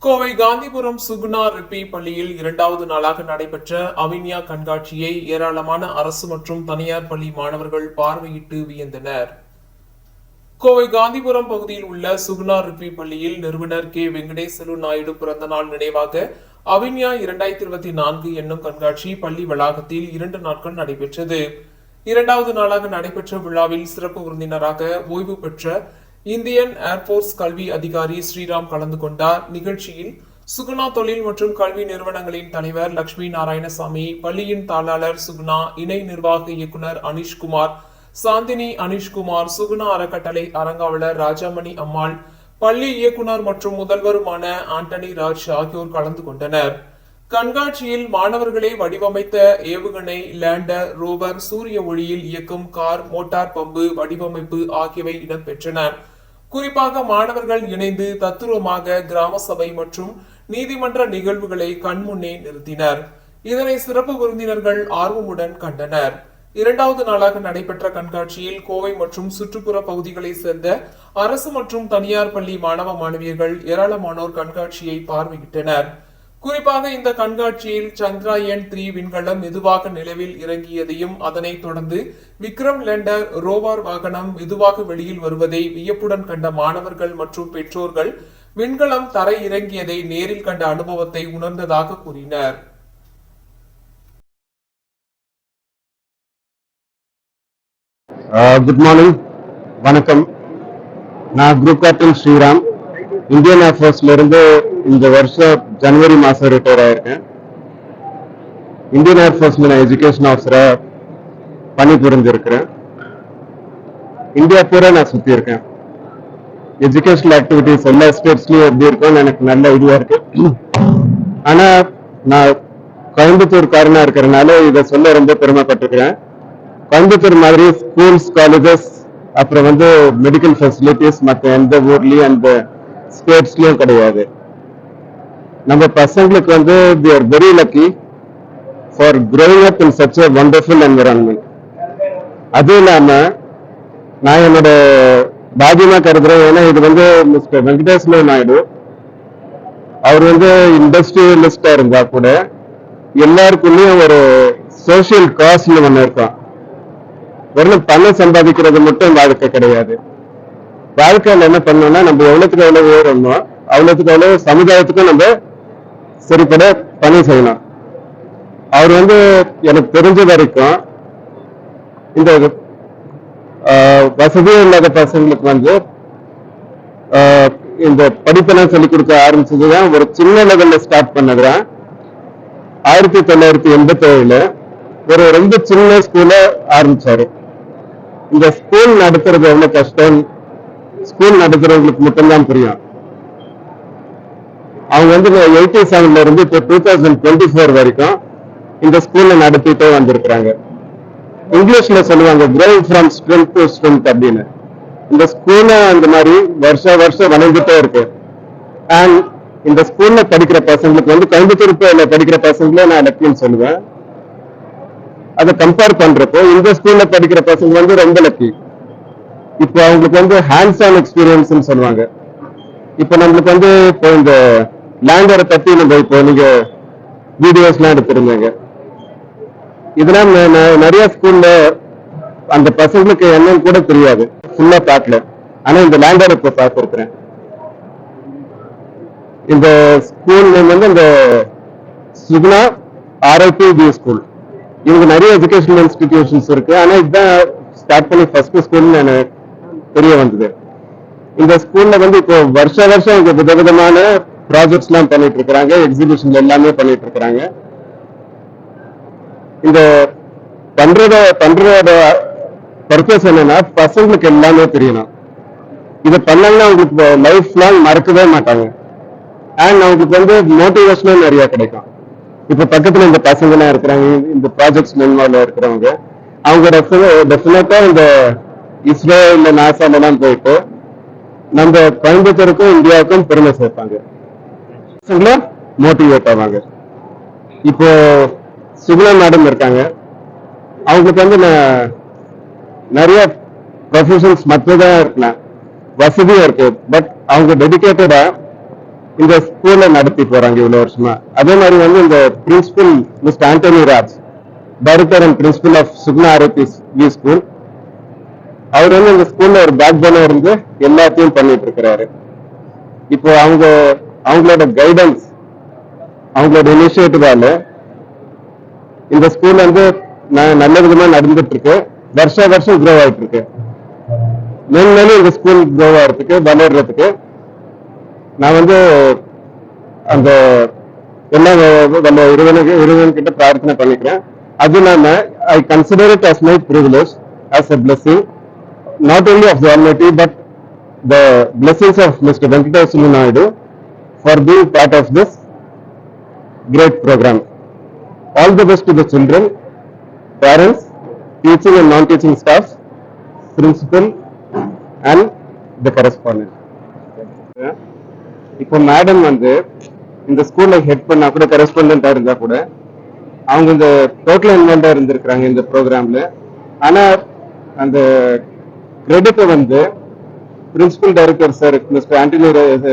கோவை காந்திபுரம் சுகுணா ரிப்பி பள்ளியில் இரண்டாவது நாளாக நடைபெற்ற அவின்யா கண்காட்சியை ஏராளமான அரசு மற்றும் தனியார் பள்ளி மாணவர்கள் பார்வையிட்டு வியந்தனர். கோவை காந்திபுரம் பகுதியில் உள்ள சுகுணா ரிப்பி பள்ளியில் நிறுவனர் கே வெங்கடேசலு நாயுடு பிறந்தநாள் நினைவாக அவின்யா 2024 என்னும் கண்காட்சி பள்ளி வளாகத்தில் 2 நாட்கள் நடைபெற்றது. இரண்டாவது நாளாக நடைபெற்ற விழாவில் சிறப்பு விருந்தினராக ஓய்வு பெற்ற இந்தியன் ஏர்போர்ஸ் கல்வி அதிகாரி ஸ்ரீராம் கலந்து கொண்டார். நிகழ்ச்சியில் சுகுணா தொழில் மற்றும் கல்வி நிறுவனங்களின் தலைவர் லட்சுமி நாராயணசாமி, பள்ளியின் தாளாளர் சுகுணா, இணை நிர்வாக இயக்குனர் அனிஷ்குமார், சாந்தினி அனிஷ்குமார், சுகுணா அறக்கட்டளை அரங்காவலர் ராஜாமணி அம்மாள், பள்ளி இயக்குனர் மற்றும் முதல்வருமான ஆண்டனி ராஜ் ஆகியோர் கலந்து கொண்டனர். கண்காட்சியில் மாணவர்களே வடிவமைத்த ஏவுகணை, லேண்டர், ரோவர், சூரிய ஒளியில் இயக்கும் கார், மோட்டார் பம்பு வடிவமைப்பு ஆகியவை இடம்பெற்றன. குறிப்பாக மாணவர்கள் இணைந்து தத்துரூபமாக கிராம சபை மற்றும் நீதிமன்ற நிகழ்வுகளை கண்முன்னே நிறுத்தினர். இதனை சிறப்பு விருந்தினர்கள் ஆர்வமுடன் கண்டனர். இரண்டாவது நாளாக நடைபெற்ற கண்காட்சியில் கோவை மற்றும் சுற்றுப்புற பகுதிகளை சேர்ந்த அரசு மற்றும் தனியார் பள்ளி மாணவ மாணவியர்கள் ஏராளமானோர் கண்காட்சியை பார்வையிட்டனர். குறிப்பாக இந்த கண்காட்சியில் சந்திராயன் 3 விண்கலம் மெதுவாக நிலவில் இறங்கியதையும் அதனைத் தொடர்ந்து விக்ரம் லேண்டர் ரோவர் வாகனம் மெதுவாக வெளியில் வருவதை வியப்புடன் கண்ட மாணவர்கள் மற்றும் பெற்றோர்கள் விண்கலம் தரை இறங்கியதை நேரில் கண்ட அனுபவத்தை உணர்ந்ததாக கூறினர். குட் மார்னிங், வணக்கம். நான் குரூப் கேப்டன் ஸ்ரீராம், இந்தியன் ஏர்ஃபோர்ஸ்ல இருந்து இந்த வருஷம் ஜனவரி மாசம் ரிட்டையர் ஆயிருக்கேன். இந்தியன் ஏர்ஃபோர்ஸ்ல நான் எஜுகேஷன் ஆஃபீஸரா பணி புரிஞ்சிருக்கிறேன். இந்தியா பூரா நான் சுத்தி இருக்கேன். எஜுகேஷனல் ஆக்டிவிட்டிஸ் எல்லா ஸ்டேட்ஸ்லயும் எப்படி இருக்கும்னு எனக்கு நல்ல ஐடியா இருக்கு. ஆனா நான் கோயம்புத்தூர்காரனா இருக்கிறதுனால இதை சொல்ல ரொம்ப பெருமைப்பட்டிருக்கிறேன். கோயம்புத்தூர் மாதிரி ஸ்கூல்ஸ், காலேஜஸ், அப்புறம் மெடிக்கல் ஃபெசிலிட்டிஸ் மற்ற எந்த ஊர்லயும் அந்த ஸ்டேட்ஸ்லயும் கிடையாது. நம்ம பசங்களுக்கு they are very lucky for growing up in such a wonderful environment. அது இல்லாம நான் என்னோட பாக்கியமா கருதுறேன். ஏன்னா இது மிஸ்டர் வெங்கடேஸ்வர நாயுடு அவர் இண்டஸ்ட்ரியலிஸ்டா இருந்தா கூட எல்லாருக்குள்ளயும் ஒரு சோசியல் காஸ்ட்னு ஒண்ணு இருக்கும். வெறும் பணம் சம்பாதிக்கிறது மட்டும் வாழ்க்கை கிடையாது. வாழ்க்கையில என்ன பண்ணோம்னா நம்ம எவ்வளவுக்கு எவ்வளவு உயரணுமோ அவ்வளவுக்கு எவ்வளவு சமுதாயத்துக்கும் நம்ம சரிப்பட பணி செய்யணும். அவர் எனக்கு தெரிஞ்ச வரைக்கும் இந்த வசதியும் இல்லாத பசங்களுக்கு இந்த படிப்பெல்லாம் சொல்லிக் கொடுக்க ஆரம்பிச்சதுதான் ஒரு சின்ன லெவல்ல ஸ்டார்ட் பண்ணதுதான் 1987 ஒரு ரொம்ப சின்ன ஸ்கூல ஆரம்பிச்சாரு. இந்த ஸ்கூல் நடத்துறது எவ்வளவு கஷ்டம் ஸ்கூல் நடத்துறவங்களுக்கு மட்டும்தான் புரியும். அவங்க 87 இருந்து இப்போ 2024 வரைக்கும் இந்த ஸ்கூல்ல நடத்திட்டே வந்திருக்கிறாங்க. இங்கிலீஷ்ல சொல்லுவாங்க growing from strength to strength அப்படின்னு. இந்த ஸ்கூல்ல அந்த மாதிரி வருஷம் வளர்ந்துட்டே இருக்கு. அண்ட் இந்த ஸ்கூல்ல படிக்கிற பசங்களுக்கு கோயம்புத்தூர் படிக்கிற பசங்களே நான் லக்கின்னு சொல்லுவேன். அதை கம்பேர் பண்றப்போ இந்த ஸ்கூல்ல படிக்கிற பசங்க ரொம்ப லக்கி. இப்போ அவங்களுக்கு ஹேண்ட்ஸ் ஆன் எக்ஸ்பீரியன்ஸ் சொல்லுவாங்க. இப்போ நம்மளுக்கு இப்போ இந்த லேண்டரை பத்தி நம்ம இப்போ நீங்க வீடியோஸ் எல்லாம் எடுத்திருந்தீங்க. இதெல்லாம் நிறைய ஸ்கூல்ல அந்த பசங்களுக்கு என்னன்னு கூட தெரியாது, ஃபுல்லா பார்க்கல. ஆனா இந்த லேண்டர் இப்போ பார்த்திருக்கிறேன். இந்த ஸ்கூல் நேம் இந்த சுகுணா RIP ஸ்கூல். இவங்க நிறைய எஜுகேஷனல் இன்ஸ்டிடியூஷன்ஸ் இருக்கு. ஆனா இதுதான் ஸ்டார்ட் பண்ணி ஃபர்ஸ்ட் ஸ்கூல்னு எனக்கு தெரிய வந்தது. இந்த ஸ்கூல்ல இப்போ வருஷம் இங்க விதவிதமான ப்ராஜெக்ட்ஸ் எல்லாம் பண்ணிட்டு இருக்கிறாங்க, எக்ஸிபிஷன் எல்லாமே பண்ணிட்டு இருக்கிறாங்க. இந்த பண்றதோட பர்பஸ் என்னன்னா பசங்களுக்கு எல்லாமே தெரியணும். இதை பண்ணாங்கன்னா அவங்களுக்கு லைஃப் லாங் மறக்கவே மாட்டாங்க. அண்ட் அவங்களுக்கு மோட்டிவேஷனும் நிறைய கிடைக்கும். இப்ப பக்கத்துல இந்த பசங்க எல்லாம் இருக்கிறாங்க, இந்த ப்ராஜெக்ட்ஸ் இன்வால்வ் இருக்கிறவங்க, அவங்க டெஃபினட்டா இந்த இஸ்ரோ இல்ல நாசால எல்லாம் போயிட்டு நம்ம கோயம்புத்தூருக்கும் இந்தியாவுக்கும் பெருமை சேர்ப்பாங்க, மோட்டிவேட் ஆவாங்க. இப்போ சுகுணா மேடம் இருக்காங்க, அவங்களுக்கு நிறைய ப்ரொஃபஷன்ஸ் மற்றதான் இருக்கலாம், வசதியா இருக்கு. பட் அவங்க டெடிகேட்டடா இந்த ஸ்கூல்ல நடத்தி போறாங்க இவ்வளவு வருஷமா. அதே மாதிரி வந்து இந்த principal mister Antony Raj, director and principal of Suguna RIP school, அவர் வந்து இந்த ஸ்கூல்ல ஒரு பேக் போனா இருந்து எல்லாத்தையும் பண்ணிட்டு இருக்கிறாரு. இப்போ அவங்களோட கைடன்ஸ், அவங்களோட இனிஷியேட்டிவால இந்த ஸ்கூல் வந்து நல்ல விதமா நடந்துட்டு இருக்கு. வருஷம் க்ரோ ஆயிட்டு இருக்கு. மேலும் இந்த ஸ்கூல் க்ரோ ஆகிறதுக்கு, வளர்றதுக்கு நான் வந்து அந்த எல்லாம் இறைவன் கிட்ட பிரார்த்தனை பண்ணிக்கிறேன். அது இல்லாம I consider it as my privilege, as a blessing, not only of the Almighty but the blessings of Mr. Venkateswara Naidu for being part of this great program. All the best to the children, parents, teaching and non-teaching staff, principal and the correspondent. இப்போ madam வந்து இந்த ஸ்கூல்ல head பண்ணா கூட, கரஸ்பாண்டண்டா இருந்தா கூட, அவங்க இந்த டோட்டல் இன்வால்வ்டா இருந்திருக்கிறாங்க இந்த ப்ரோக்ராம்ல. ஆனா அந்த கிரெடிட்டை வந்து principal director sir mister Antony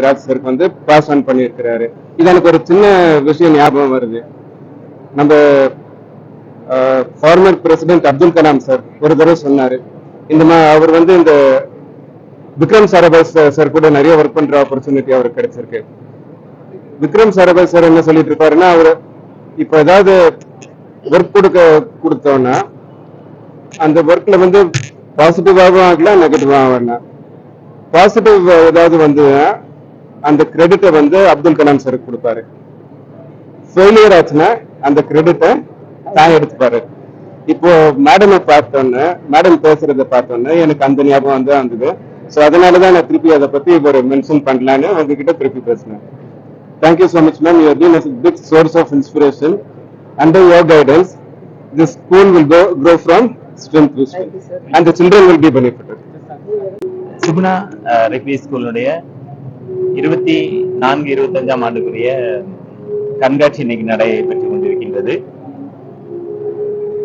Raj சாருக்கு வந்து பாஸ் ஆன் பண்ணியிருக்கிறாரு. இது எனக்கு ஒரு சின்ன விஷயம் ஞாபகம் வருது. நம்ம farmer president Abdul Kalam sir ஒரு தடவை சொன்னாரு, அவர் வந்து இந்த விக்ரம் சாராபாய் சார் கூட நிறைய ஒர்க் பண்ற ஆப்பர்ச்சுனிட்டி அவருக்கு கிடைச்சிருக்கு. விக்ரம் சாராபாய் சார் என்ன சொல்லிட்டு இருப்பாருன்னா, அவரு இப்ப ஏதாவது ஒர்க் கொடுத்தோம்னா அந்த ஒர்க்ல வந்து பாசிட்டிவாகவும் ஆகலாம், நெகட்டிவாகவும் ஆகலாம். பாசிட்டிவ் ஏதாவது வந்து அந்த கிரெடிட்டை வந்து அப்துல் கலாம் சாருக்கு கொடுப்பாரு. ஃபெயிலியர் ஆச்சுன்னா அந்த கிரெடிட்டை தான் எடுத்துப்பாரு. இப்போ மேடமை பார்த்தோன்னே, மேடம் பேசுறதை பார்த்தோன்னே எனக்கு அந்த ஞாபகம் வந்து வந்தது. ஸோ அதனாலதான் நான் திருப்பி அதை பத்தி ஒரு மென்ஷன் பண்ணலான்னு உங்ககிட்ட திருப்பி பேசினேன். Thank you so much ma'am. You have been a big source of inspiration. Under your guidance, this school will grow from strength to strength, and the children will be benefited. Suguna ரெக்வி ஸ்கூலுடைய 24-25ஆம் ஆண்டுக்குரிய கண்காட்சி இன்னைக்கு நடைபெற்றுக் கொண்டிருக்கின்றது.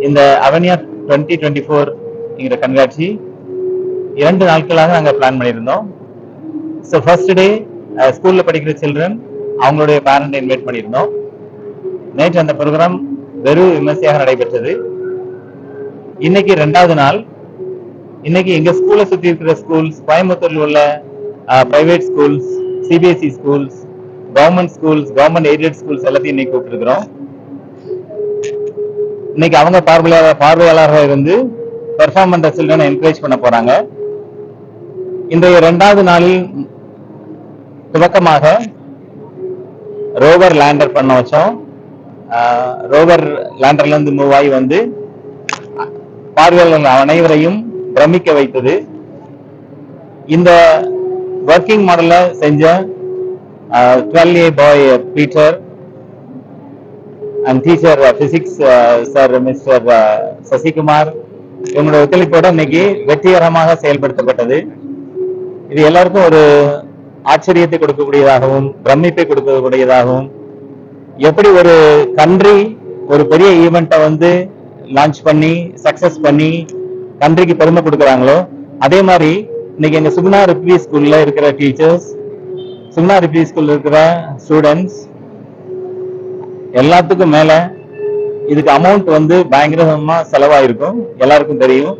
இந்த அவனியா 2024 கண்காட்சி 2 நாட்களாக நாங்கள் பிளான் பண்ணியிருந்தோம். ஸோ ஃபர்ஸ்ட் டே ஸ்கூல்ல படிக்கிற சில்ட்ரன், அவங்களுடைய பேரண்ட் இன்வைட் பண்ணியிருந்தோம். நேற்று அந்த ப்ரோக்ராம் வெறும் விமர்சையாக நடைபெற்றது. இன்னைக்கு 2வது நாள். இன்னைக்கு எங்க ஸ்கூலை சுத்தி இருக்கிற ஸ்கூல்ஸ், கோயம்புத்தூர்ல உள்ள private schools, CBSE schools, government schools, government aided schools எல்லாத்தையும் இன்னைக்கு கூப்பிட்டுருக்கிறோம். இன்னைக்கு அவங்க பார்வையாளராக இருந்து பெர்ஃபார்ம் பண்ற சில்ட்ரனை என்கரேஜ் பண்ண போறாங்க. இன்றைய 2வது நாளில் துவக்கமாக ரோவர் லேண்டர் பண்ண வச்சோம். ரோவர் லேண்டர்ல இருந்து மூவ் ஆகி வந்து பார்வையாளர்கள் அனைவரையும் பிரமிக்க வைத்தது. இந்த ஒர்க்கிங் மாடல்ல செஞ்ச 12A bye Peter and teacher physics sir mister Sasikumar, இவங்களோட ஒத்துழைப்போட இன்னைக்கு வெற்றிகரமாக செயல்படுத்தப்பட்டது. இது எல்லாருக்கும் ஒரு ஆச்சரியத்தை கொடுக்கக்கூடியதாகவும் பிரமிப்பை கொடுக்கக்கூடியதாகவும், எப்படி ஒரு கண்ட்ரி ஒரு பெரிய ஈவெண்ட்டை வந்து லான்ச் பண்ணி சக்சஸ் பண்ணி கண்ட்ரிக்கு பெருமை கொடுக்குறாங்களோ, அதே மாதிரி இன்னைக்கு எங்க சுகுணா ரிப்வி ஸ்கூல்ல இருக்கிற டீச்சர்ஸ், சுகுணா ரிப்வி ஸ்கூல்ல இருக்கிற ஸ்டூடெண்ட்ஸ் எல்லாத்துக்கும் மேல இதுக்கு அமௌண்ட் வந்து பயங்கரமா செலவாயிருக்கும். எல்லாருக்கும் தெரியும்.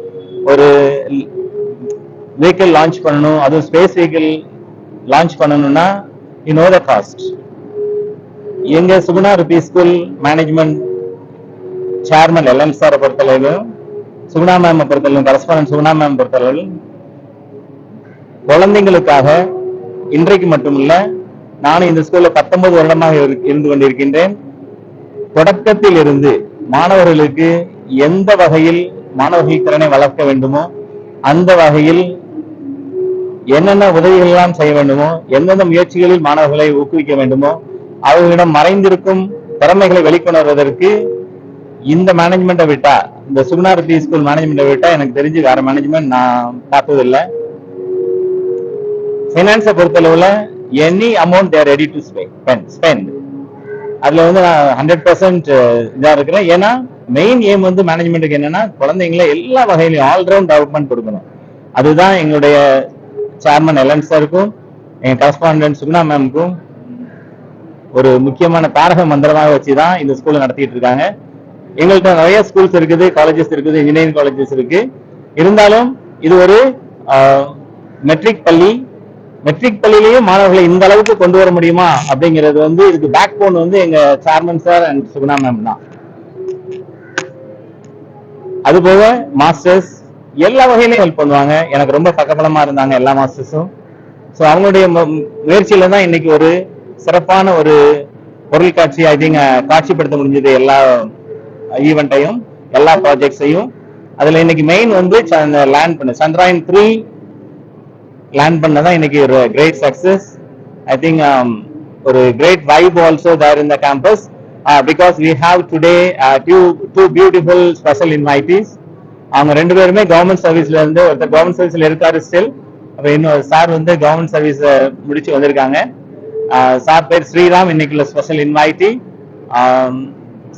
ஒரு வெஹிக்கிள் லான்ச் பண்ணணும், அதுவும் ஸ்பேஸ் வெஹிக்கிள் லான்ச் பண்ணணும்னா யூ நோ த காஸ்ட். எங்க சுகுணா ரிப்வி ஸ்கூல் மேனேஜ்மெண்ட் சேர்மன் எல்எம் சாரை பொறுத்தளவிலும், சுகுணா மேம் பொறுத்தளவிலும், கரஸ்பாண்டன்ட் சுகுணா மேம் பொறுத்தளவில் குழந்தைங்களுக்காக இன்றைக்கு மட்டுமில்ல, நானும் இந்த ஸ்கூல்ல 19 வருடமாக இருந்து கொண்டிருக்கின்றேன். தொடக்கத்தில் இருந்து மாணவர்களுக்கு எந்த வகையில் மாணவர்கள் திறனை வளர்க்க வேண்டுமோ, அந்த வகையில் என்னென்ன உதவிகள் எல்லாம் செய்ய வேண்டுமோ, எந்தெந்த முயற்சிகளில் மாணவர்களை ஊக்குவிக்க வேண்டுமோ, அவர்களிடம் மறைந்திருக்கும் திறமைகளை வெளிக்கொணர்வதற்கு இந்த மேனேஜ்மெண்ட்டை விட்டா, இந்த சுகுணா ரிப்வி ஸ்கூல் மேனேஜ்மெண்ட்டை விட்டா எனக்கு தெரிஞ்சு வேற மேனேஜ்மெண்ட் நான் பார்த்ததில்லை. ஃபைனான்ஸை பொறுத்தளவுல any amount they're ready to spend. அதுல வந்து நான் 100% இதா இருக்கிறேன். ஏன்னா மெயின் எய்ம் வந்து மேனேஜ்மெண்ட்டுக்கு என்னன்னா, குழந்தைங்களை எல்லா வகையிலும் ஆல்ரவுண்ட் டெவலப்மெண்ட் கொடுக்கணும். அதுதான் எங்களுடைய சேர்மன் எல்என் சாருக்கும், எங்க கரஸ்பாண்டன்ட் சுகுணா மேமுக்கும் ஒரு முக்கியமான தாரக மந்திரமாக வச்சுதான் இந்த ஸ்கூல்ல நடத்திட்டு இருக்காங்க. எங்கள்கிட்ட நிறைய ஸ்கூல்ஸ் இருக்குது, காலேஜஸ் இருக்குது, இன்ஜினியரிங் காலேஜஸ் இருக்கு. இருந்தாலும் இது ஒரு மெட்ரிக் பள்ளி. மெட்ரிக் பள்ளியிலேயும் மாணவர்களை இந்த அளவுக்கு கொண்டு வர முடியுமா அப்படிங்கிறது வந்து இதுக்கு பேக் போன் வந்து எங்க chairman sir and Suguna ma'am தான். அது போக மாஸ்டர்ஸ் எல்லா வகையிலையும் ஹெல்ப் பண்ணுவாங்க. எனக்கு ரொம்ப பக்கபலமா இருந்தாங்க எல்லா மாஸ்டர்ஸும். ஸோ அவங்களுடைய முயற்சியில தான் இன்னைக்கு ஒரு சிறப்பான ஒரு பொருள் காட்சி ஐ திங்க் காட்சிப்படுத்த முடிஞ்சது எல்லா ஈவெண்ட்டையும், எல்லா ப்ராஜெக்ட்ஸையும். அதுல இன்னைக்கு மெயின் வந்து லேண்ட் பண்ண Chandrayaan-3 லேண்ட் பண்ணதான் இன்னைக்கு ஒரு கிரேட் சக்சஸ். ஐ திங்க் ஒரு great vibe also there in the campus because we have today two beautiful special invitees. அவங்க ரெண்டு பேருமே கவர்மெண்ட் சர்வீஸ்ல இருந்து, ஒருத்தர் கவர்மெண்ட் சர்வீஸ்ல இருக்காரு ஸ்டில், இன்னொரு சார் வந்து கவர்மெண்ட் சர்வீஸ் முடிச்சு வந்திருக்காங்க. சார் பேர் ஸ்ரீராம், இன்னைக்குள்ள ஸ்பெஷல் இன்வைட்டி.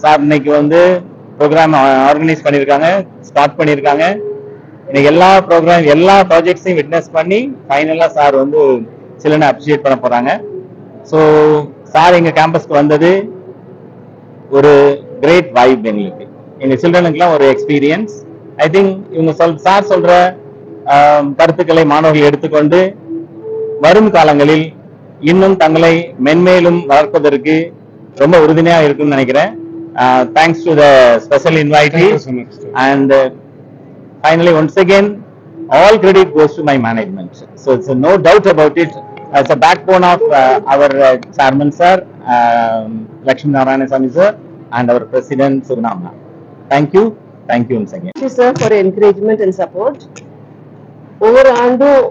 சார் இன்னைக்கு வந்து ப்ரோக்ராம் ஆர்கனைஸ் பண்ணியிருக்காங்க, ஸ்டார்ட் பண்ணியிருக்காங்க. இன்னைக்கு எல்லா ப்ரோக்ராம் எல்லா ப்ராஜெக்ட்ஸையும் விட்னஸ் பண்ணி ஃபைனலா சார் வந்து சிலனை அப்ரிஷியேட் பண்ண போறாங்க. ஸோ சார் எங்க கேம்பஸ்க்கு வந்தது ஒரு கிரேட் வைப். எங்களுக்கு எங்க சில்ட்ரனுக்குலாம் ஒரு எக்ஸ்பீரியன்ஸ். ஐ திங்க் இவங்க சார் சொல்ற கருத்துக்களை மாணவர்கள் எடுத்துக்கொண்டு வரும் காலங்களில் இன்னும் தங்களை மென்மேலும் வளர்ப்பதற்கு ரொம்ப உறுதுணையா இருக்கும்னு நினைக்கிறேன். Thanks to the special invitee. And finally, once again, all credit goes to my management. So it's no doubt about it. As a backbone of our chairman sir, Lakshmi Narayanasamy sir, and our president Sugunam. Thank you once again. Thank you sir for your encouragement and support. ஒவ்வொரு ஆண்டும்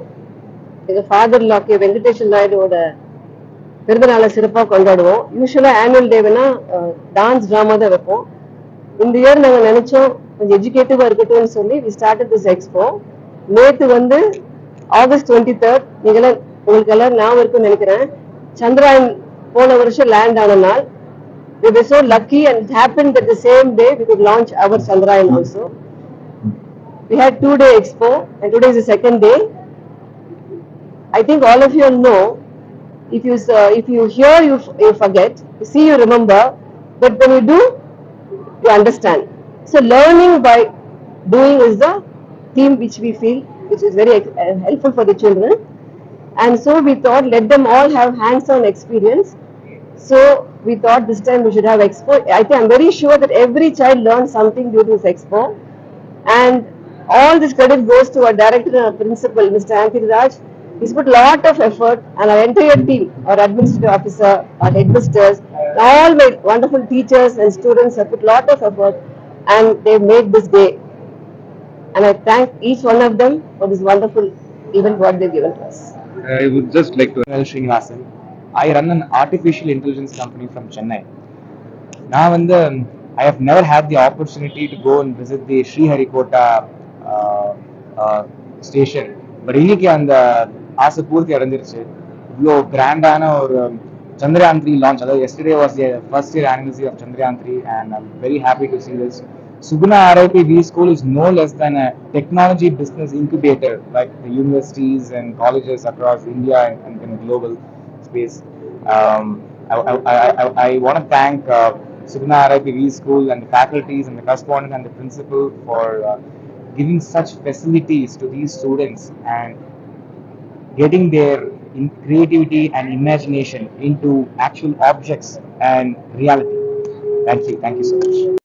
எங்க father லாக்கே Venkatesan நாயுடுவோட பிறந்தநாளை சிறப்பாக கொண்டாடுவோம். யூஸ்வலா annual டேனா dance drama தான் வைப்போம். இந்த இயர் நாங்கள் நினைச்சோம் கொஞ்சம் எஜுகேட்டிவா இருக்கட்டும்னு சொல்லி we started this expo. நேத்து வந்து August 23rd, உங்களுக்கு எல்லாம் ஞாபகம் இருக்குன்னு நினைக்கிறேன், சந்திராயன் போன வருஷம் லேண்ட் ஆன நாள். We were so lucky and it happened that the same day we could launch our Chandrayaan also. We had 2-day expo and today is the second day. I think all of you know, if you hear you forget, you see you remember, but when you do you understand. So learning by doing is the theme which we feel which is very helpful for the children, and so we thought let them all have hands-on experience. So we thought this time we should have expo. I think I'm very sure that every child learned something due to this expo, and all this credit goes to our director and our principal, Mr. Anthony Raj. He's put a lot of effort, and our entire team, our administrative officer, our headmasters, all my wonderful teachers and students have put a lot of effort, and they made this day. And I thank each one of them for this wonderful event what they've given to us. I would just like to Srinivasan. I run an artificial intelligence company from Chennai. Now, I have never had the opportunity to go and visit the Sriharikota station, but இன்னைக்கு அந்த ஆசை பூர்த்தி அடைஞ்சிருச்சு. இவ்வளோ கிராண்டான ஒரு Chandrayaan-3 launch. Yesterday was the first year anniversary of Chandrayaan-3, and I'm very happy to see this. Suguna RIP School is no less than a technology business incubator, like the universities and colleges across India and in global space. I want to thank Suguna RIP School and the faculties and the correspondent and the principal for giving such facilities to these students and getting their creativity and imagination into actual objects and reality. Thank you so much.